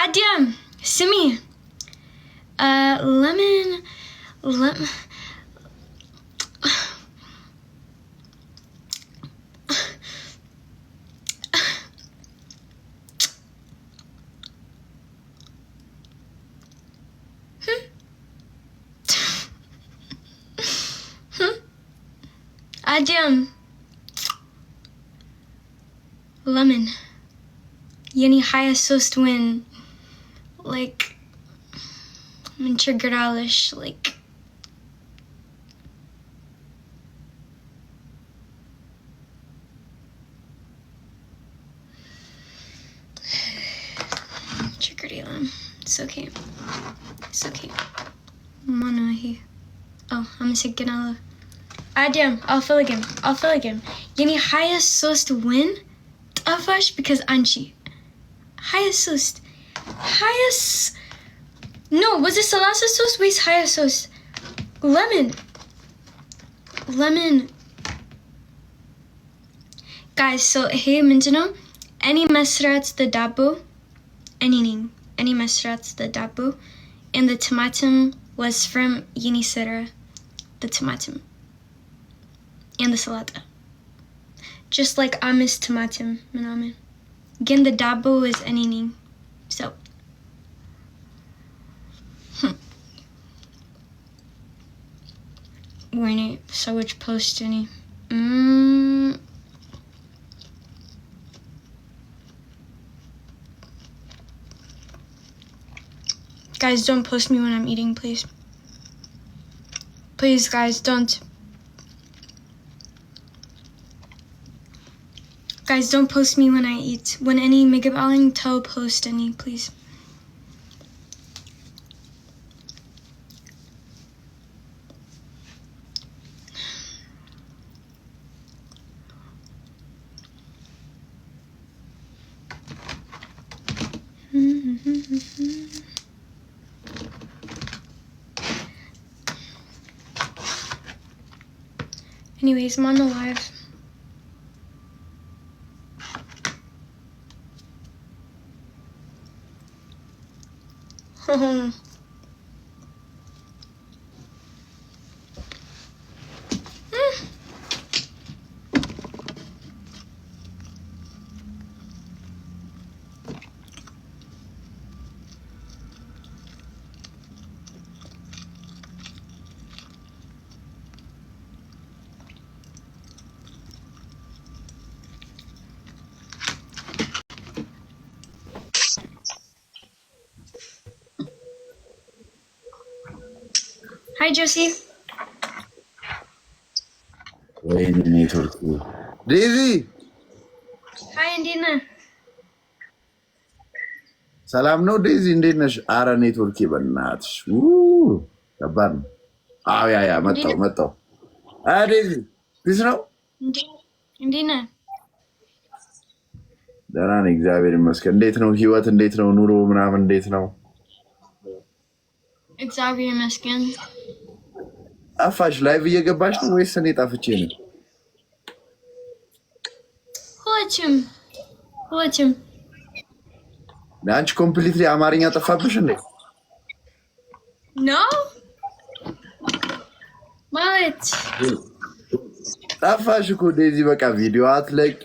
Adyam, Simi. Lemon. Adyam. Lemon. Yeni haya sost win. Like, Minchigradalish, like. Chigradilum. It's okay. It's okay. Mana he. Oh, I'm gonna say Ganala. Adyam, I'll fill again. Yeni haya sost win. Tafash because Anchi. Hyasus. No, was it Salasa sauce? Wait, Hyasus. Lemon. Guys, so hey Minjano, any mesrats the dabu, any mesrats the dabu, and the tomatum was from Yenisera, the tomatum, and the salata. Just like Amis tomatum, manamen. Again, the dabo is anything. So. Wait, so which post any? Guys, don't post me when I'm eating, please. Please, guys, don't. Guys, don't post me when I eat. When any Migabaling tell post any, please. Anyways, I'm on the live. Hi, Josie. Daisy. Hi, Indina. ሰላም ነው ዴዚ፣ እንዴት ነሽ? አረ ኔትወርክ በእናትሽ ከባድ ነው። አዎ ያ መጣው። ዴዚ ፒስ ነው። እንዴት ነህ? ደህና ነኝ እግዚአብሔር ይመስገን። እንዴት ነው ህይወት? እንዴት ነው ኑሮ ምናምን እንዴት ነው? እግዚአብሔር ይመስገን። ጠፋሽ? ላይቭ እየገባሽ ነው ወይስ እኔ ጠፍቼ ነው? ሁለቱም። አንቺ ኮምፕሊትሊ አማርኛ ጠፋብሽ እንዴ? ኖ ማለት ጠፋሽ እኮ ዴዚ። በቃ ቪዲዮ አትለቂ፣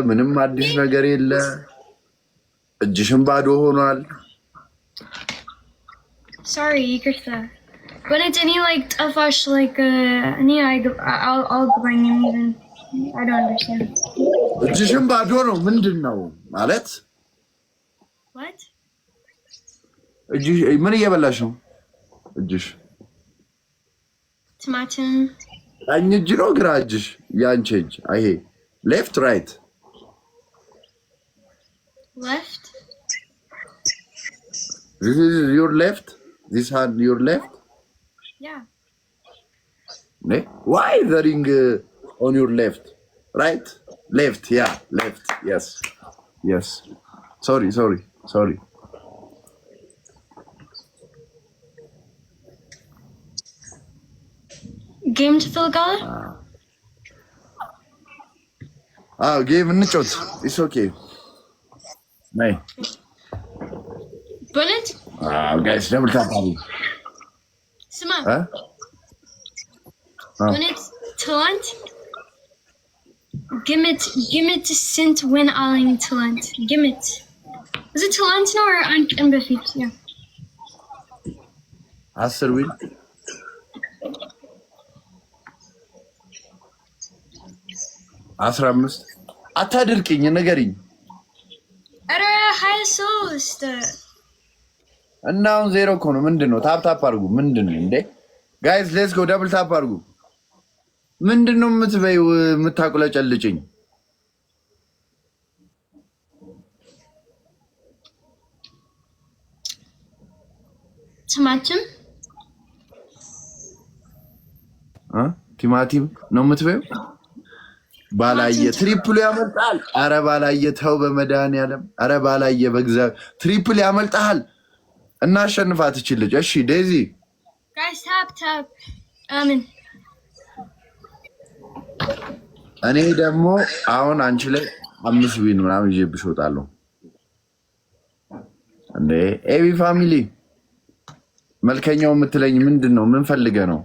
ምንም አዲስ ነገር የለ፣ እጅሽም ባዶ ሆኗል። Sorry, ይቅርታ። But it's any like ጠፋሽ like any I'll bring him even. I don't understand. እጅሽም ባዶ ነው ምንድን ነው ማለት? What? እጅሽ ምን እየበላሽ ነው? እጅሽ ቲማቲም። ቀኝ እጅ ነው ግራ እጅሽ? ያንቺ እጅ ይሄ ሌፍት ራይት? Left. This is your left? This hand your left? Yeah. Why the ring on your left? Right? Left, yeah, left. Yes. Sorry. Game ትፈልጋለህ? ጌም እንጫወት። It's okay. ነይ በእውነት ጋይስ ደብል ታፕ ስማ በእውነት ትላንት ግምት ስንት ዊን አለኝ ትላንት ግምት እዚ ትላንት ነው or አንድ ቀን በፊት 10 ዊን 15 አታድርቅኝ ንገሪኝ ኧረ 23 እና አሁን ዜሮ እኮ ነው ምንድን ነው ታፕ ታፕ አድርጉ ምንድን ነው እንዴ ጋይስ ሌትስ ጎ ደብል ታፕ አድርጉ ምንድን ነው የምትበይው የምታቁለጨልጭኝ ቲማቲም ነው የምትበይው ባላየ ትሪፕሉ ያመልጣል አረ ባላየ ተው በመድኃኒዓለም አረ ባላየ በእግዚአብሔር ትሪፕል ያመልጣል እናሸንፋት ትችልሽ እሺ ዴዚ ጋይስ ታፕ ታፕ አሜን እኔ ደግሞ አሁን አንቺ ላይ 5 ዊን ምናምን ይዤብሽ እወጣለሁ እንዴ ኤቢ ፋሚሊ መልከኛው የምትለኝ ምንድነው ምን ፈልገህ ነው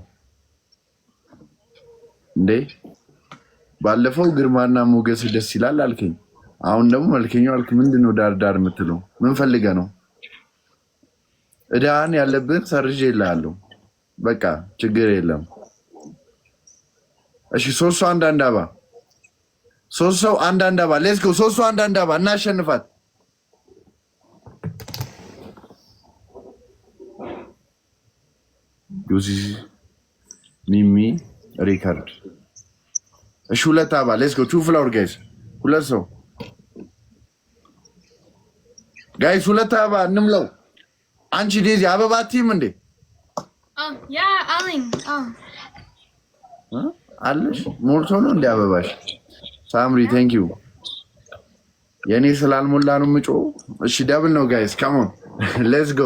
እንዴ ባለፈው ግርማና ሞገስ ደስ ይላል አልከኝ አሁን ደግሞ መልከኛው አልክ ምንድነው ዳር ዳር የምትለው ምን ፈልገህ ነው እዳን ያለብን ሰርጄ ይላልው በቃ ችግር የለም እሺ ሶስቱ አንድ አባ ሶስቱ አንድ አባ ሌትስ ጎ ሶስቱ አንድ አባ እናሸንፋት ዩዚ ሚሚ ሪካርድ እሺ ሁለት አባ ሌትስ ጎ ቱ ፍላወር ጋይስ ሁለት ሰው ጋይስ ሁለት አባ እንምለው አንቺ ዴዚ አበባ ቲም እንዴ ያ አለኝ አለሽ ሞልቶ ነው እንደ አበባሽ ሳምሪ ቴንክ ዩ የኔ ስላልሞላ ነው ምጮ እሺ ደብል ነው ጋይስ ካም ኦን ሌትስ ጎ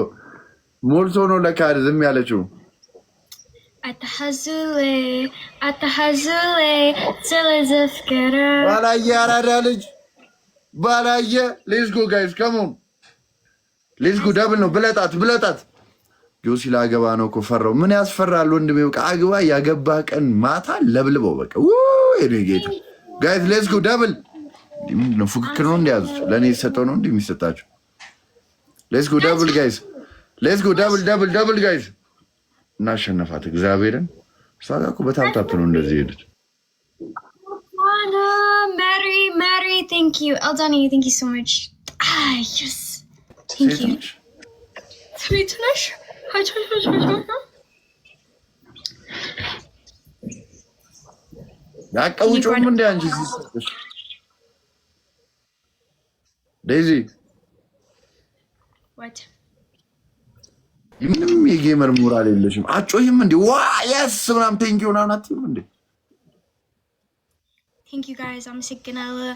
ሞልቶ ነው ለካድ ዝም ያለችው አተሐዙሌ ስለዘፍከረ ባላየ አራዳ ልጅ ባላየ ሌትስ ጎ ጋይስ ካም ኦን ሌትስ ጎ ደብል ነው ብለጣት ጆሲ ላገባ ነው እኮ ፈራው ምን ያስፈራል ወንድሜ በቃ አግባ ያገባ ቀን ማታ ለብልበው በቃ ወይ ጌታ ጋይስ ሌትስ ጎ ደብል ነው ፉክክር ነው እንዲያዙት ለኔ የተሰጠው ነው እንደሚሰጣቸው ሌትስ ጎ ደብል ጋይስ ሌትስ ጎ ደብል ጋይስ እናሸነፋት እግዚአብሔርን ሳጋኩ በታፕታፕ ነው እንደዚህ ሄዱት ማሪ thank you Aldani thank you so much yes thank you sweet flesh ያቀውጭም እንደ አንቺ ሲሰጥሽ ዴዚ what ምንም የጌመር ሞራል የለሽም አጮይም እንዴ ዋ ያስ ምናምን ቴንኪው ናና አትይም እንዴ thank you guys I'm signala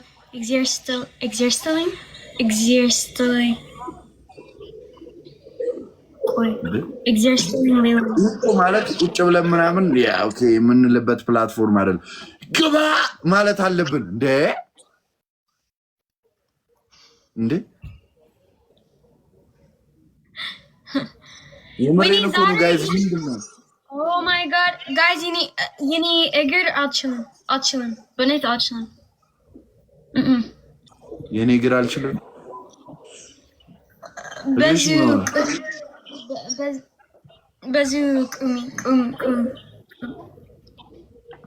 exerting ማለት ቁጭ ብለን ምናምን ያ ኦኬ የምንልበት ፕላትፎርም አይደል ግባ ማለት አለብን እንዴ የምሬን እኮ ነው ጋይስ ምንድነው oh my god guys you need እግር አልችልም በኔት አልችልም የኔ እግር አልችልም በዚህ ቁሚ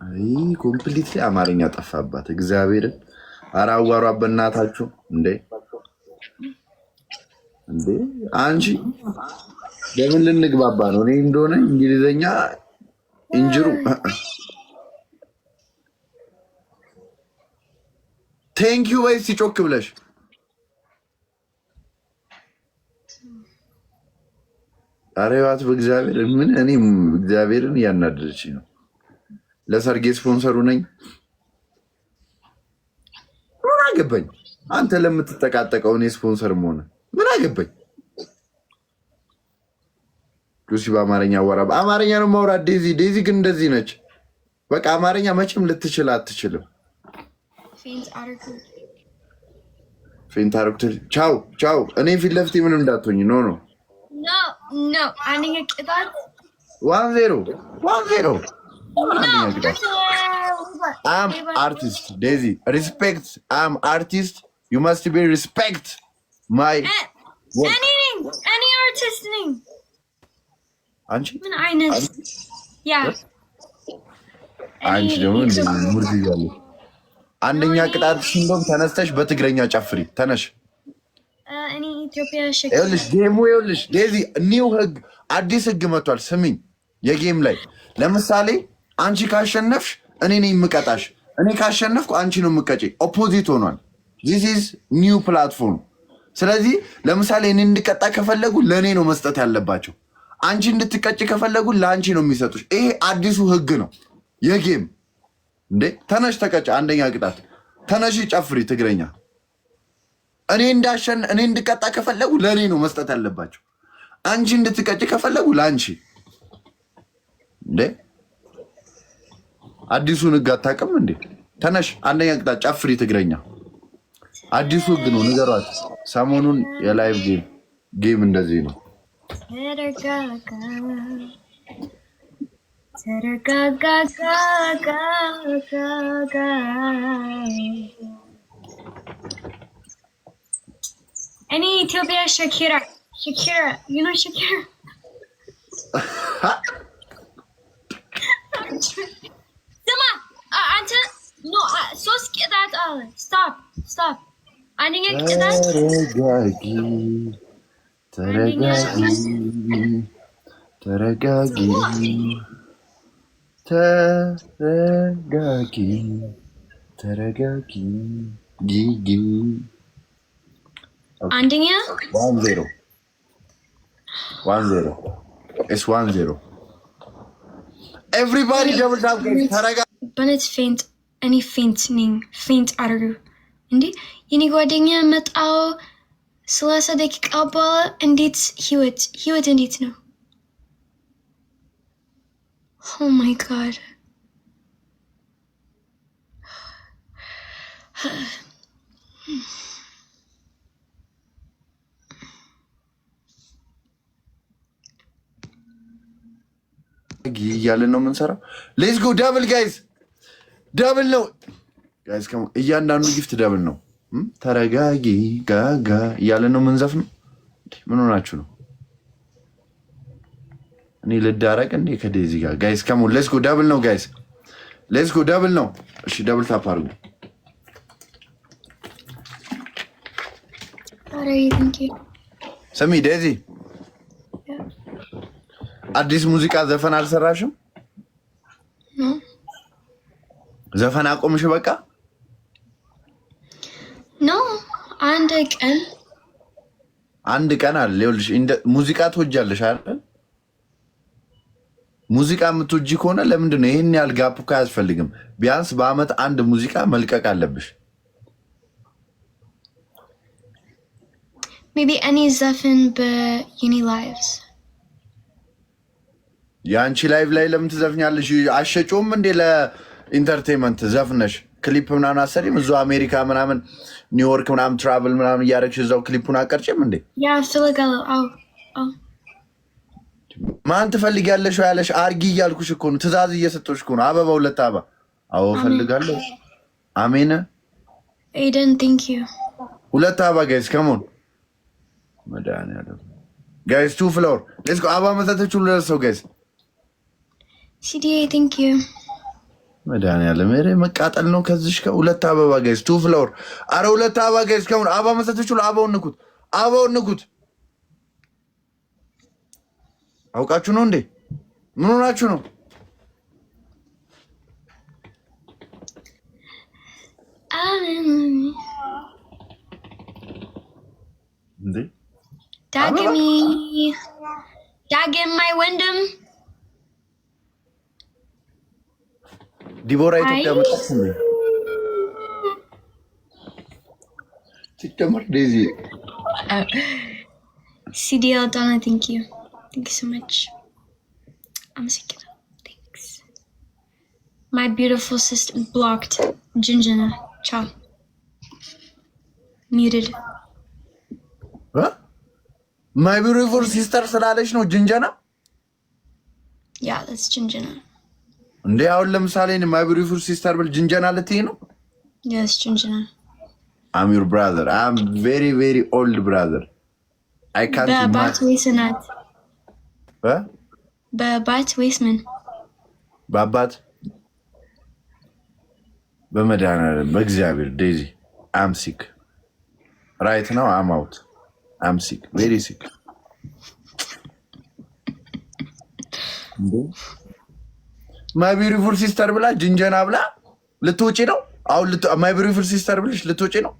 አይ ኮምፕሊትሊ አማርኛ ጠፋባት እግዚአብሔርን አራዋሯ በእናታችሁ እንዴ አንቺ ለምን ልንግባባ ነው እኔ እንደሆነ እንግሊዘኛ እንጅሩ ቴንክ ዩ ወይስ ሲጮክ ብለሽ አሬዋት በእግዚአብሔር ምን እኔ እግዚአብሔርን ያናደረች ነው ለሰርጌ ስፖንሰሩ ነኝ ምን አገባኝ አንተ ለምትጠቃጠቀው እኔ ስፖንሰርም ሆነ ምን አገባኝ ሉሲ በአማርኛ ወራ በአማርኛ ነው ማውራት ዴዚ ግን እንደዚህ ነች በቃ አማርኛ መቼም ልትችል አትችልም ፌንት አደረኩት። ቻው ቻው። እኔ ፊት ለፊት ምንም እንዳትሆኝ። ኖ ኖ ኖ አንደኛ ቅጣት 1-0 1-0 አንደኛ ቅጣት። አም አርቲስት ዴዚ ሪስፔክት አም አርቲስት ዩ መስት ቢ ሪስፔክት ማይ እኔ አርቲስት ነኝ። አንቺ ምን አይነት ያ አንቺ ደግሞ ሙርድ ይያለ አንደኛ ቅጣት እንደውም ተነስተሽ በትግረኛ ጨፍሪ። ተነሽ። እኔ ኢትዮጵያ ይኸውልሽ ጌሙ ይኸውልሽ ዴዚ ኒው ህግ አዲስ ህግ መጥቷል። ስሚኝ የጌም ላይ ለምሳሌ አንቺ ካሸነፍሽ እኔ ነኝ የምቀጣሽ፣ እኔ ካሸነፍኩ አንቺ ነው የምቀጪ። ኦፖዚት ሆኗል። ዚስ ኢዝ ኒው ፕላትፎርም። ስለዚህ ለምሳሌ እኔ እንድቀጣ ከፈለጉ ለእኔ ነው መስጠት ያለባቸው። አንቺ እንድትቀጭ ከፈለጉ ለአንቺ ነው የሚሰጡሽ። ይሄ አዲሱ ህግ ነው የጌም። እንዴ ተነሽ ተቀጭ። አንደኛ ቅጣት ተነሽ ጨፍሪ ትግረኛ። እኔ እንድቀጣ ከፈለጉ ለእኔ ነው መስጠት ያለባቸው። አንቺ እንድትቀጭ ከፈለጉ ለአንቺ። እንዴ አዲሱን ህግ አታውቅም እንዴ? ተነሽ አንደኛ ቅጣት ጨፍሪ ትግረኛ። አዲሱ ህግ ነው ንገሯት። ሰሞኑን የላይቭ ጌም እንደዚህ ነው። እኔ ኢትዮጵያ ሸኪራ you know Shakira? ስማ አንተ ኖ ሶስት ቅጣት አለ። ስቶፕ አንደኛ ቅጣት ተረጋጊ አንደኛ 1-0 it's 1-0 everybody double tap ተረጋጊ። በነት ፌንት እኔ ፌንት ነኝ። ፌንት አድርጉ እንዴ የኔ ጓደኛ መጣው 30 ደቂቃ በኋላ እንዴት ህይወት እንዴት ነው? Oh my god. እያለን ነው የምንሰራው። ሌትስ ጎ ዳብል ጋይዝ፣ ዳብል ነው ጋይዝ። እያንዳንዱ ጊፍት ዳብል ነው። ተረጋጊ ጋጋ እያለን ነው የምንዘፍነው። ምን ሆናችሁ ነው? እኔ ልዳረቅ እንዴ ከዴዚ ጋር ጋይዝ? ከሞን ሌትስ ጎ ዳብል ነው ጋይዝ፣ ሌትስ ጎ ዳብል ነው። እሺ ዳብል ታፕ አድርጉ። ስሚ ዴዚ አዲስ ሙዚቃ ዘፈን አልሰራሽም? ዘፈን አቆምሽ በቃ? ኖ አንድ ቀን አለ። ይኸውልሽ ሙዚቃ ትወጃለሽ አይደል? ሙዚቃ የምትወጂ ከሆነ ለምንድን ነው ይሄን ያህል ጋፕ እኮ አያስፈልግም። ቢያንስ በአመት አንድ ሙዚቃ መልቀቅ አለብሽ። ሜቢ እኔ ዘፈን በዩኒ ላይቭስ የአንቺ ላይቭ ላይ ለምን ትዘፍኛለሽ? አሸጮም እንዴ ለኢንተርቴንመንት ዘፍነሽ ክሊፕ ምናምን አሰሪም እዛው አሜሪካ ምናምን ኒውዮርክ ምናምን ትራቭል ምናምን እያደረግሽ እዛው ክሊፑን አቀርጭም እንዴ? ያ ፈልጋለሁ። ማን ትፈልጊያለሽ ያለሽ አርጊ እያልኩሽ እኮ ነው። ትእዛዝ እየሰጠሁሽ እኮ ነው። አበባ ሁለት አበባ። አዎ ፈልጋለሁ። አሜን ኤደን ቴንክ ዩ። ሁለት አበባ ጋይስ ከሞን መድኃኒዓለም ጋይስ 2 ፍላወር ሌትስ ጎ። አበባ መሰጠች ሁሉ ለሰው ጋይስ ሲዲኤ ቴንክ ዩ። መድኃኒዓለም ኧረ መቃጠል ነው ከዚህ ሁለት አበባ ጋይስ 2 ፍላወር። አረ ሁለት አበባ ጋይስ ከሞን አበባ መሰጠች ሁሉ አበባውን ንኩት፣ አበባውን ንኩት። አውቃችሁ ነው እንዴ? ምን ሆናችሁ ነው? እንዴ ዳግም ማይ ወንድም ዲቦራ ኢትዮጵያ መጣች እንዴ? ሲጀመር ዴዚ ሲዲኤል ዳና ቴንክ ዩ so much. I'm sick. Thanks. My beautiful sister blocked. Jinjana. Ciao. Muted. My beautiful sister ስላለች ነው ጅንጀና? Yeah, that's ጅንጀና. እንዴ አሁን ለምሳሌ my beautiful sister ብል ጅንጀና ልትይ ነው? Yes, ጅንጀና. I'm your brother. I'm very, very old brother. I can't imagine. በባት ወይስ እናት? በባት ወይስ ምን? በአባት በመድኃኒዓለም በእግዚአብሔር ዴዚ I'm sick. Right now I'm out. I'm sick. Very sick. My beautiful sister ብላ ጅንጀና ብላ ልትወጪ ነው? አሁን my beautiful sister ብለሽ ልትወጪ ነው?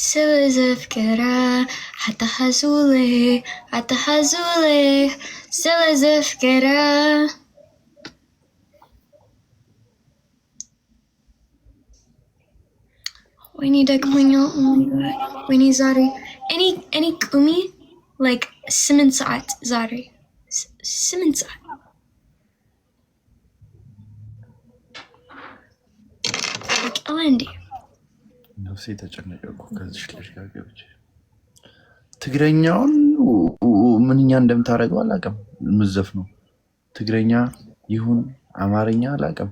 ስለዘፍከራ አታሐዙሌ ስለዘፍከራ ወይኔ ደግሞኛል። ወይኔ ዛሬ እኔ ቁሚ like 8 ሰዓት ዛሬ 8 ሰዓት እንዴ ነፍሴ ተጨነቀኩ። ከዚህ ልጅ ጋር ገብቼ ትግረኛውን ምንኛ እንደምታደርገው አላውቅም። ምዘፍ ነው ትግረኛ ይሁን አማርኛ አላውቅም።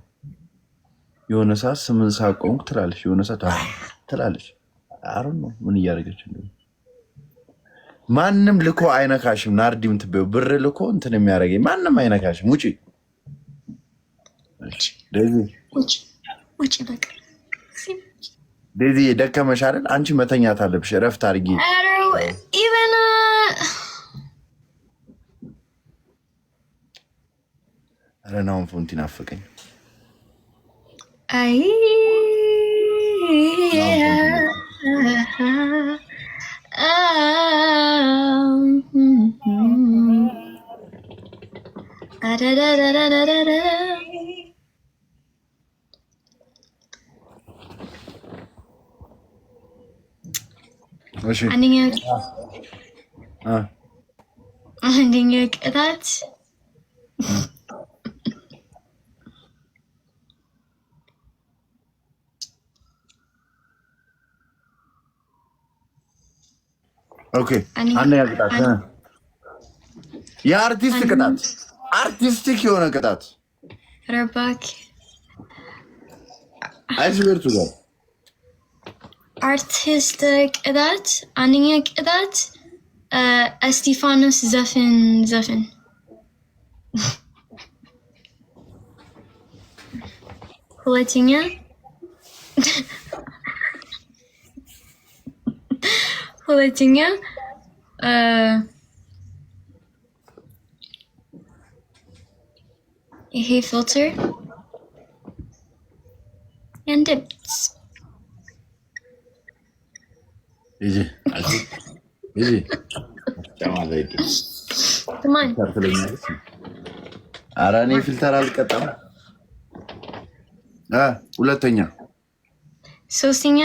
የሆነ ሰዓት 8 ሰዓት ቆምኩ ትላለች፣ የሆነ ሰዓት ትላለች። አሩን ነው ምን እያደረገች እንደሆነ። ማንም ልኮ አይነካሽም። ናርዲም ትበው ብር ልኮ እንትን የሚያደርገኝ ማንም አይነካሽም። ውጪ ውጪ በቃ ዴዚ ደከመሽ አይደል? አንቺ መተኛት አለብሽ። እረፍት አድርጊ። ኢቨን ረናውን ፎንቲ ናፈቀኝ። አይ አንደኛ ቅጣት ኦኬ፣ አንደኛ ቅጣት የአርቲስት ቅጣት፣ አርቲስቲክ የሆነ ቅጣት ረባክ አይስበርቱ ጋር አርቲስት ቅጣት አንደኛ ቅጣት እስጢፋኖስ ዘፈን ሁለተኛ ይሄ ፊልተር and dips Easy. come on ኧረ እኔ ፊልተር አልቀጣም። ሁለተኛ ሶስተኛ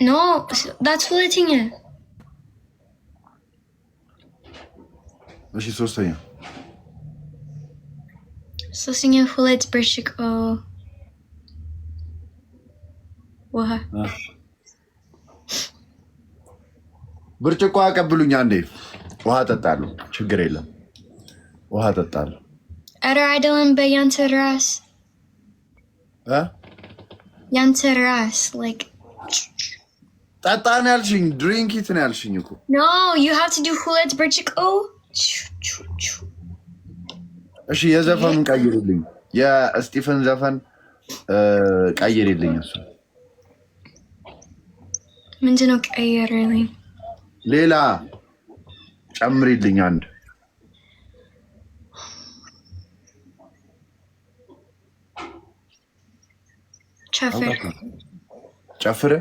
no that's ሁለተኛ እሺ ሶስተኛ ሁለት ብርጭቆ ውሃ ብርጭቆ አቀብሉኝ አንዴ። ውሃ ጠጣለሁ፣ ችግር የለም ውሃ ጠጣለሁ። ኧረ አይደለም በያንተ ራስ ያንተ ራስ like ጠጣ ነው ያልሽኝ፣ ድሪንክ ኢት ነው ያልሽኝ እኮ። no you have to do ሁለት ብርጭቆ። እሺ የዘፈኑን ቀይርልኝ፣ የስቲፈን ዘፈን ቀይርልኝ። እሱ ምንድነው ቀይርልኝ? ሌላ ጨምሪልኝ አንድ። ጨፍር።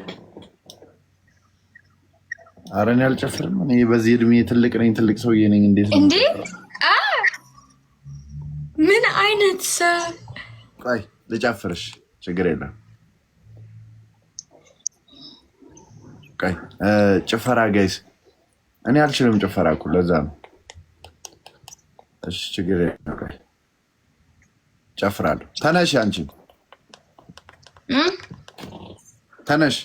ኧረ እኔ አልጨፍርም። እኔ በዚህ እድሜ ትልቅ ነኝ፣ ትልቅ ሰውዬ ነኝ። እንዴት ነው እንዴ? ምን አይነት ሰው? ቆይ ልጨፍርሽ፣ ችግር የለም። ቆይ ጭፈራ ጋይስ፣ እኔ አልችልም ጭፈራ እኮ ለዛ ነው። እሺ ችግር የለም። ቆይ ጨፍራለሁ። ተነሽ አንቺ ተነሽ